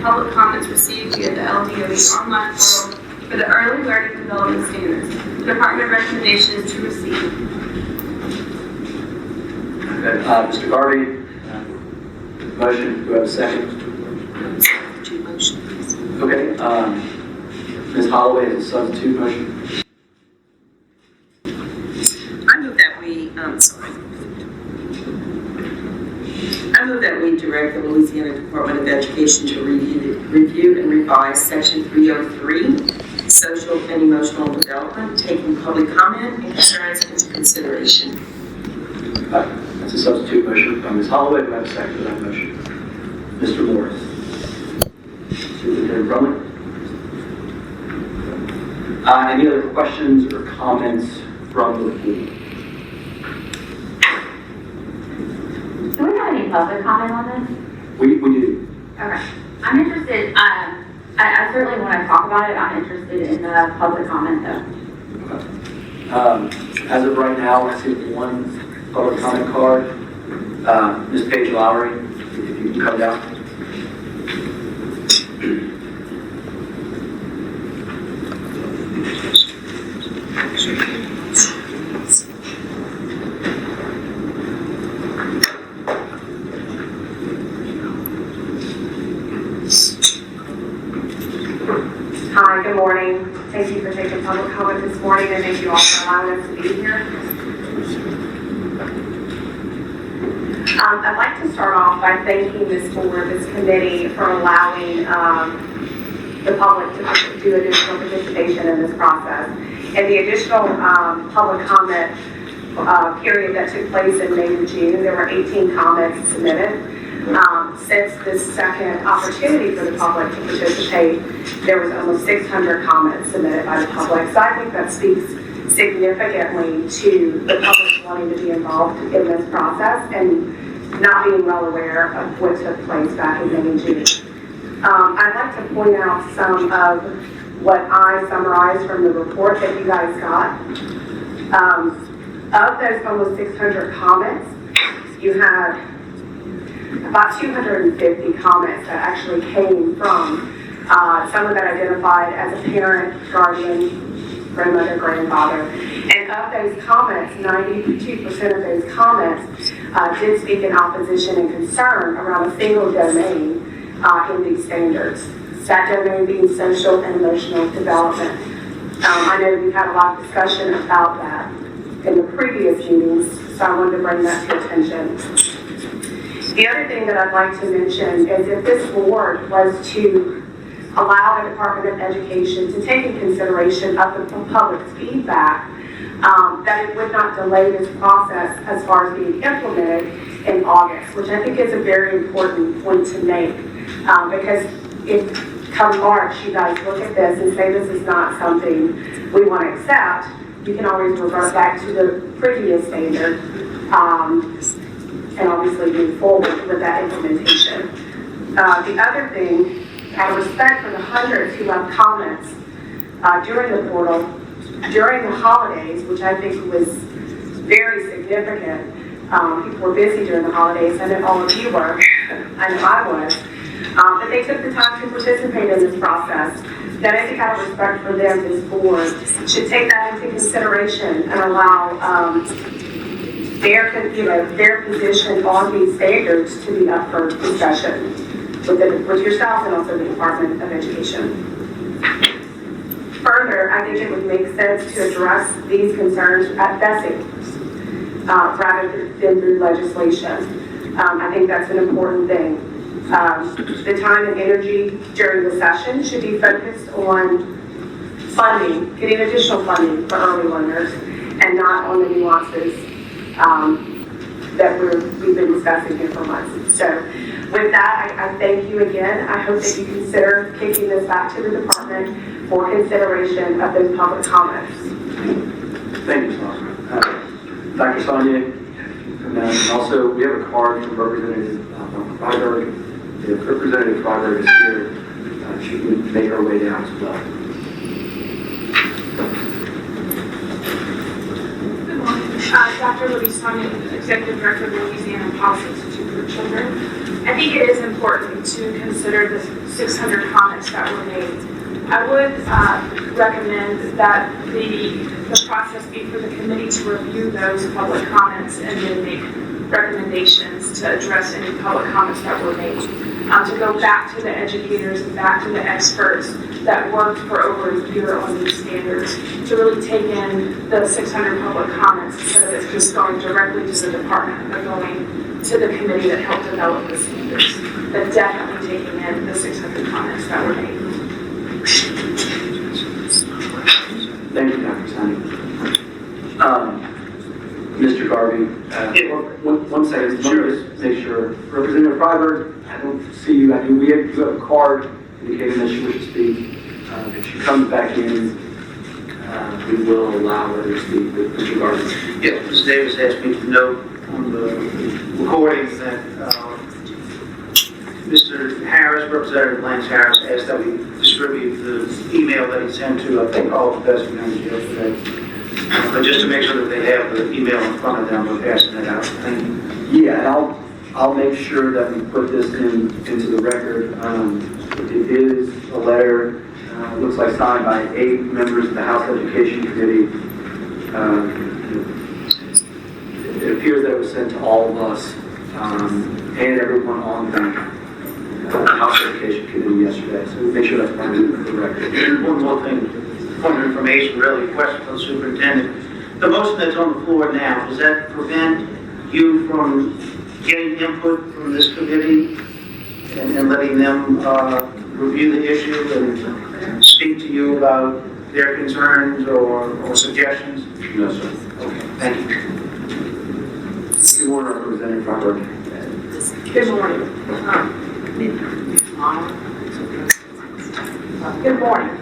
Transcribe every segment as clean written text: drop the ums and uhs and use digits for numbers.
public comments received via the ELDS online portal for the Early Learning Development Standards. The department recommendation is to receive. Okay, Mr. Garvey, motion. Do I have a second? Substitute motion, please. Okay, Ms. Holloway has a substitute motion. I move that we direct the Louisiana Department of Education to review and revise Section 303, Social and Emotional Development, taking public comment and concerns into consideration. That's a substitute motion by Ms. Holloway. Do I have a second to that motion? Mr. Morris. Superintendent Brumley. Any other questions or comments from the board? Do we have any public comment on this? We do. Okay. I'm interested, I certainly when I talk about it, I'm interested in the public comment though. Okay. As of right now, I see one public comment card. Ms. Paige Lowry, if you can come down. Hi, good morning. Thank you for taking public comment this morning, and thank you all for allowing us to be here. I'd like to start off by thanking this board, this committee, for allowing the public to do additional participation in this process. And the additional public comment period that took place in May and June, there were 18 comments submitted. Since this second opportunity for the public to participate, there was almost 600 comments submitted by the public. So I think that speaks significantly to the public wanting to be involved in this process and not being well aware of what took place back in May and June. I'd like to point out some of what I summarized from the report that you guys got. Of those almost 600 comments, you had about 250 comments that actually came from someone that identified as a parent, guardian, grandmother, grandfather. And of those comments, 92% of those comments did speak in opposition and concern around a single domain in these standards. That domain being social and emotional development. I know we've had a lot of discussion about that in the previous meetings, so I wanted to bring that to attention. The other thing that I'd like to mention is if this board was to allow the Department of Education to take in consideration of the public's feedback, that it would not delay this process as far as being implemented in August, which I think is a very important point to make, because if come March you guys look at this and say this is not something we want to accept, you can always revert back to the previous standard and obviously move forward with that implementation. The other thing, out of respect for the hundreds who left comments during the portal, during the holidays, which I think was very significant. People were busy during the holidays, I know all of you were, I know I was, but they took the time to participate in this process. That I think out of respect for them, this board should take that into consideration and allow their position on these standards to be up for discussion with yourselves and also the Department of Education. Further, I think it would make sense to address these concerns at BESE rather than through legislation. I think that's an important thing. The time and energy during the session should be focused on funding, getting additional funding for early learners, and not on the nuances that we've been discussing here for months. So with that, I thank you again. I hope that you consider kicking this back to the department for consideration of those public comments. Thank you, Sonia. Dr. Sonia, and also we have a card from Representative Freiberg. If Representative Freiberg is here, she can make her way down as well. Dr. Libby Sonia, Executive Director of the Louisiana Policy Institute for Children. I think it is important to consider the 600 comments that were made. I would recommend that the process be for the committee to review those public comments and then make recommendations to address any public comments that were made. To go back to the educators and back to the experts that worked for over a year on these standards to really take in the 600 public comments instead of it just going directly to the department, but going to the committee that helped develop the standards. But definitely taking in the 600 comments that were made. Thank you, Dr. Sonny. Mr. Garvey, one second, let me just make sure. Representative Freiberg, I don't see you. I do. You have a card indicating that she wishes to speak. If she comes back in, we will allow her to speak with Mr. Garvey. Yeah, Ms. Davis asked me to note on the recording that Mr. Harris, Representative Lance Harris, asked that we distribute the email that he sent to, I think, all the best members yesterday. But just to make sure that they have the email in front of them, we're passing it out. Thank you. Yeah, and I'll make sure that we put this into the record. It is a letter, looks like signed by 8 members of the House Education Committee. It appears that it was sent to all of us and everyone on the House Education Committee yesterday. So make sure that's part of the record. One more thing, point of information, really, question for the superintendent. The motion that's on the floor now, does that prevent you from getting input from this committee and letting them review the issue and speak to you about their concerns or suggestions? No, sir. Okay, thank you. Good morning, Representative Freiberg. Good morning. Good morning.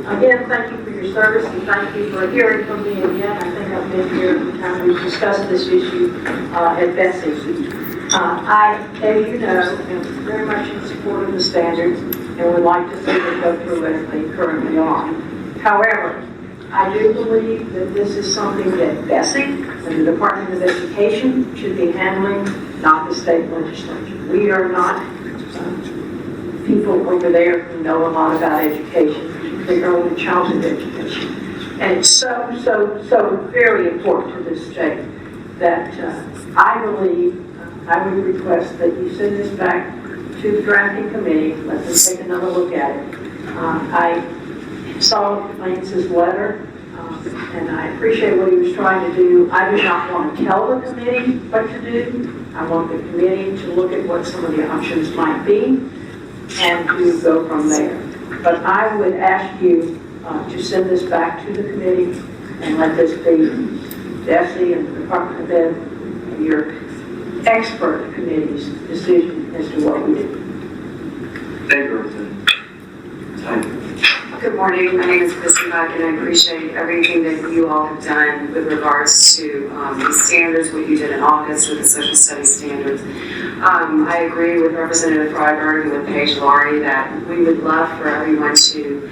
Again, thank you for your service and thank you for hearing from me again. I think I've been here every time we've discussed this issue at BESE. I, as you know, am very much in support of the standards and would like to see them go through as they currently are. However, I do believe that this is something that BESE and the Department of Education should be handling, not the state legislature. We are not people over there who know a lot about education, particularly early and childhood education. And it's so very important to this state that I believe I would request that you send this back to the drafting committee, let them take another look at it. I saw Lance's letter, and I appreciate what he was trying to do. I do not want to tell the committee what to do. I want the committee to look at what some of the options might be and to go from there. But I would ask you to send this back to the committee and let this be BESE and the Department of Ed and your expert committee's decision as to what we do. Thank you, Representative. Thank you. Good morning. My name is Kristen Buck, and I appreciate everything that you all have done with regards to these standards, what you did in August with the social studies standards. I agree with Representative Freiberg and with Paige Laurie that we would love for everyone to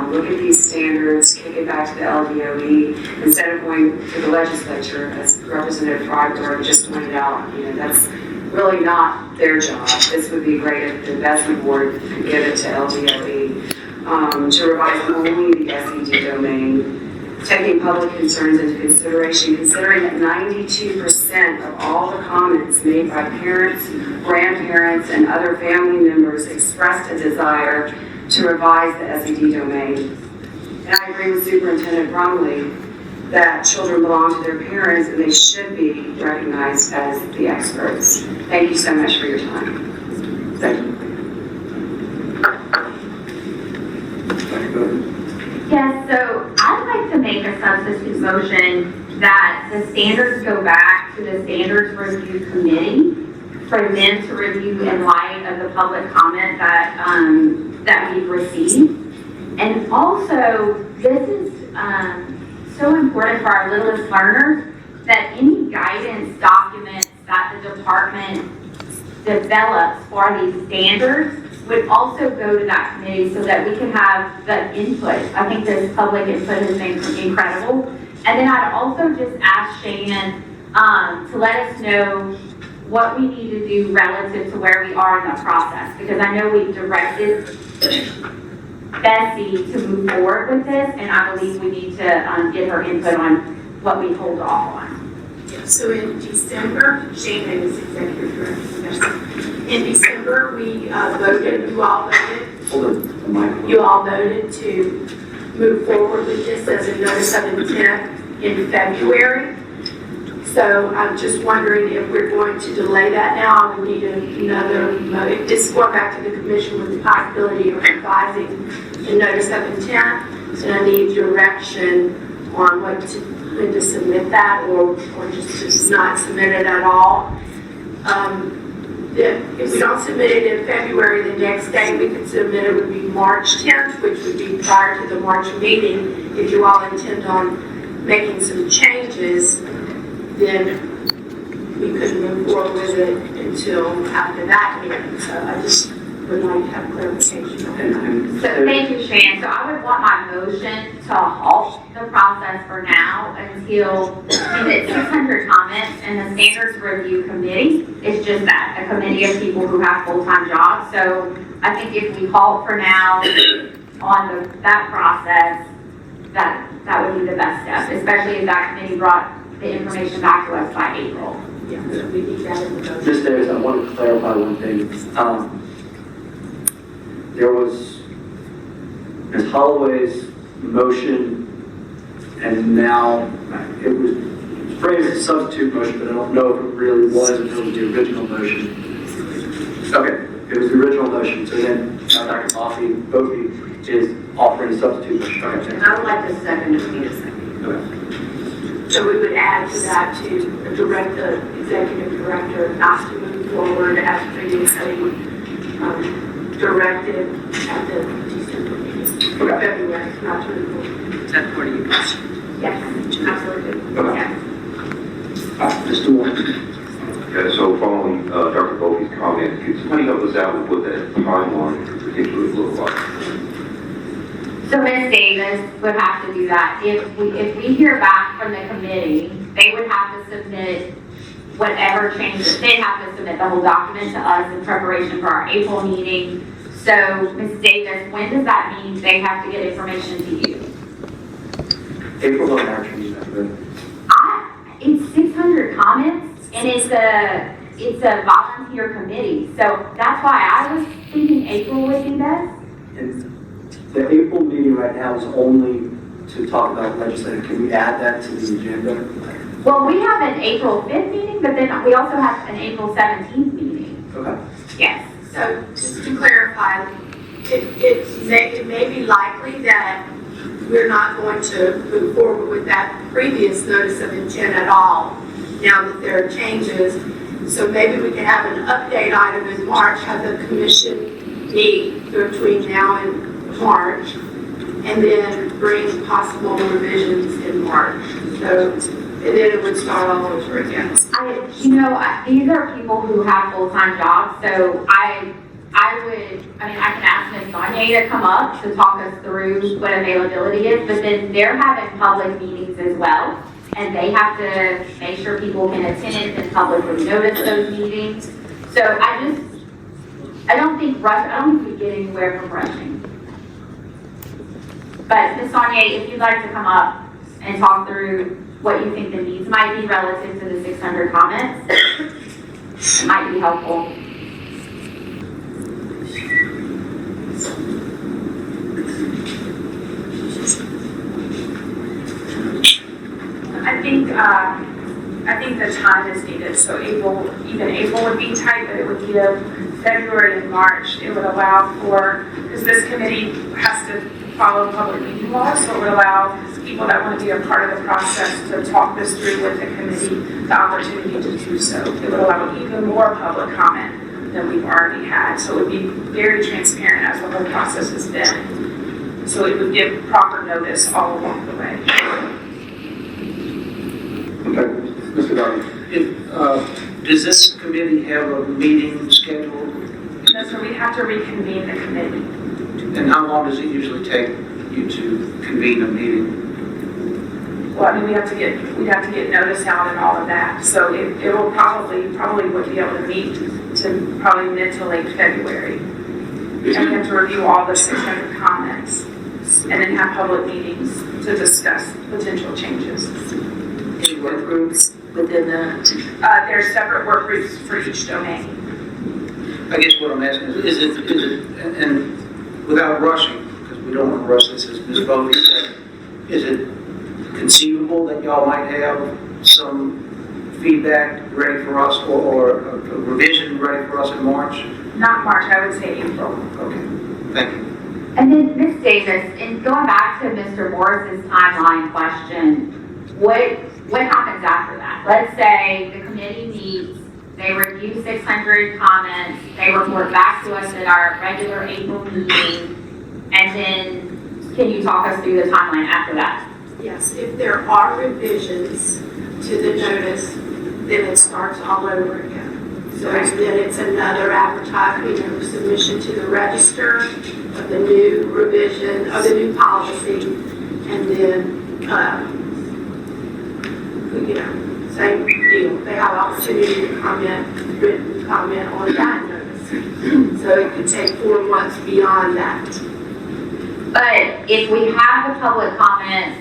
look at these standards, kick it back to the LDOE, instead of going to the legislature, as Representative Freiberg just pointed out. You know, that's really not their job. This would be great if the BESE board could give it to LDOE. To revise only the SED domain, taking public concerns into consideration, considering that 92% of all the comments made by parents, grandparents, and other family members expressed a desire to revise the SED domain. And I agree with Superintendent Brumley that children belong to their parents and they should be recognized as the experts. Thank you so much for your time. Thank you. Yes, so I'd like to make a substitute motion that the standards go back to the standards review committee for them to review in light of the public comment that we've received. And also, this is so important for our littlest learners that any guidance documents that the department develops for these standards would also go to that committee so that we can have the input. I think this public input has been incredible. And then I'd also just ask Shannon to let us know what we need to do relative to where we are in the process, because I know we've directed BESE to move forward with this, and I believe we need to get her input on what we hold off on. So in December, Shannon is executive director. In December, we voted, you all voted to move forward with this as a notice of intent in February. So I'm just wondering if we're going to delay that now. We need another, this is going back to the commission with the possibility of revising the notice of intent. So I need direction on when to submit that or just not submit it at all. If we don't submit it in February, the next day we could submit it would be March 10th, which would be prior to the March meeting. If you all intend on making some changes, then we could move forward with it until after that meeting. So I just would like to have clarification on that. So thank you, Shannon. So I would want my motion to halt the process for now until it's 600 comments, and the standards review committee is just that, a committee of people who have full-time jobs. So I think if we halt for now on that process, that would be the best step, especially if that committee brought the information back to us by April. Yeah, we need that in the motion. Ms. Davis, I want to clarify one thing. There was Ms. Holloway's motion, and now it was framed as a substitute motion, but I don't know if it really was until it was the original motion. Okay, it was the original motion, so then Dr. Bofi is offering a substitute motion. Okay, I would like to second if we need a second. okay. So we would add to that to direct the executive director not to move forward as previously directed at the December meeting. Or February, not to move forward. Is that part of your question? Yes, absolutely. Okay. Yes. Mr. Warren. Okay, so following Dr. Bowie's comment, could somebody help us out with what that timeline particularly look like? So Ms. Davis would have to do that. If we hear back from the committee, they would have to submit whatever changes. They'd have to submit the whole document to us in preparation for our April meeting. So Ms. Davis, when does that mean they have to get information to you? April or March, you know, It's 600 comments, and it's a volunteer committee. So that's why I was thinking April would be best. and the April meeting right now is only to talk about legislative. Can we add that to the agenda? Well, we have an April 5th meeting, but then we also have an April 17th meeting. Okay. Yes. So just to clarify, it may be likely that we're not going to move forward with that previous notice of intent at all, now that there are changes. So maybe we can have an update item in March, have the commission meet between now and March, and then bring possible revisions in March. So, and then it would start all over again. These are people who have full-time jobs, so I can ask Ms. Sonia to come up to talk us through what availability is, but then they're having public meetings as well, and they have to make sure people can attend and publicly notice those meetings. So I don't think we get anywhere from rushing. But Ms. Sonia, if you'd like to come up and talk through what you think the needs might be relative to the 600 comments, it might be helpful. I think the time is needed. So April would be tight, but it would give February and March. It would allow for, because this committee has to follow public meeting laws, so it would allow people that want to be a part of the process to talk this through with the committee the opportunity to do so. It would allow even more public comment than we've already had. So it would be very transparent as the whole process has been. So it would give proper notice all along the way. Okay. Mr. Darby. Does this committee have a meeting scheduled? So we have to reconvene the committee. And how long does it usually take you to convene a meeting? well, I mean, we'd have to get notice out and all of that. So it will probably would be able to meet to probably mid to late February. And we have to review all the 600 comments and then have public meetings to discuss potential changes. Any work groups within that? There are separate work groups for each domain. I guess what I'm asking is it, and without rushing, because we don't want to rush this, as Ms. Bowley said, is it conceivable that y'all might have some feedback ready for us or a revision ready for us in March? Not March, I would say April. Okay, thank you. And then Ms. Davis, in going back to Mr. Morris's timeline question, what happens after that? Let's say the committee meets, they review 600 comments, they report back to us at our regular April meeting, and then can you talk us through the timeline after that? Yes, if there are revisions to the notice, then it starts all over again. So then it's another advertisement, submission to the register of the new revision, of the new policy, and then, same deal. They have opportunity to comment, written comment on that notice. So it could take 4 months beyond that. But if we have the public comments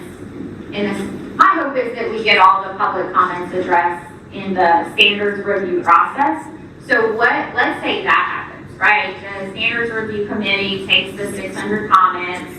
in this, my hope is that we get all the public comments addressed in the standards review process. So let's say that happens, right? The standards review committee takes the 600 comments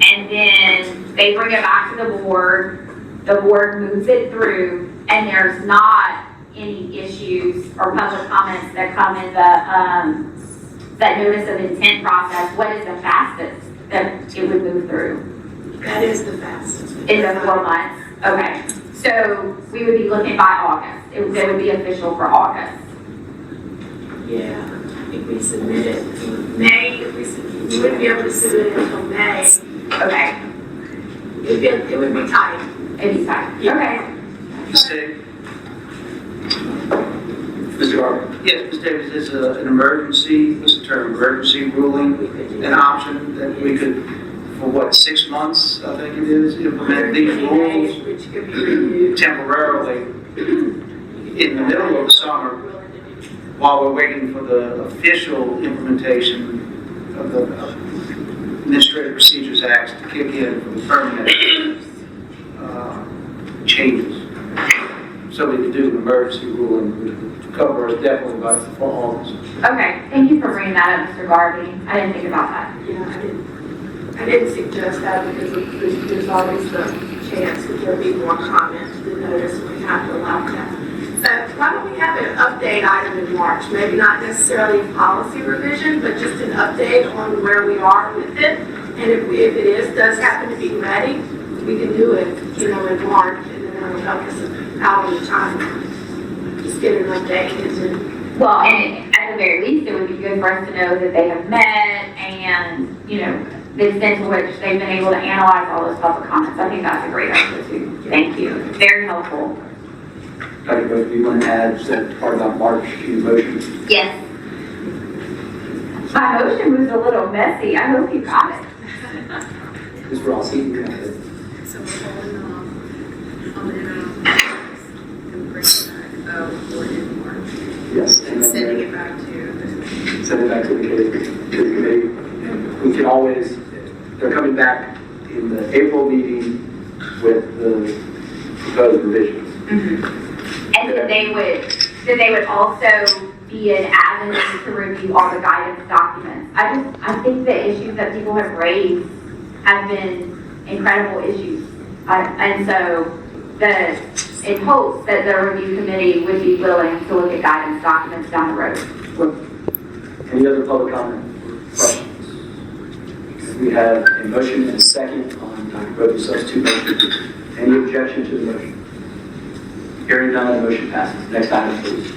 and then they bring it back to the board moves it through, and there's not any issues or public comments that come in the, that notice of intent process. What is the fastest that it would move through? That is the fastest. In the 4 months? Okay. So we would be looking by August. It would be official for August. Yeah, if we submit it in May, we wouldn't be able to submit it until May. Okay. It would be tight. It'd be tight. Okay. Ms. Davis? Mr. Garber? Yes, Ms. Davis, is an emergency, what's the term, emergency ruling, an option that we could, for what, 6 months, I think it is, implement these rules Which could be reviewed. temporarily in the middle of the summer while we're waiting for the official implementation of the Administrative Procedures Act to kick in for the permanent changes. So we could do an emergency ruling, which would cover us definitely by August. Okay. Thank you for bringing that up, Mr. Garvey. I didn't think about that. Yeah, I didn't suggest that because there's always the chance that there'll be more comments to the notice, and we have to allow that. So why don't we have an update item in March? Maybe not necessarily policy revision, but just an update on where we are with it. And if it does happen to be ready, we can do it, in March, and then that'll help us out on the time. Just get an update and then. Well, and at the very least, it would be good for us to know that they have met and, the extent to which they've been able to analyze all those public comments. I think that's a great idea too. Thank you. Very helpful. Dr. Both, do you want to add that part about March to your motion? Yes. My motion was a little messy. I hope you got it. Ms. Rossi, you can add it. So we're holding off on the interim and bringing back for in March. Yes. And sending it back to Send it back to the committee. We can always, they're coming back in the April meeting with the proposed revisions. And then they would also be an avenue to review all the guidance documents. I think the issues that people have raised have been incredible issues. And so it hopes that the review committee would be willing to look at guidance documents down the road. Any other public comment or questions? We have a motion and a second on Dr. Bove's substitute motion. Any objection to the motion? Hearing none, the motion passes. Next item, please.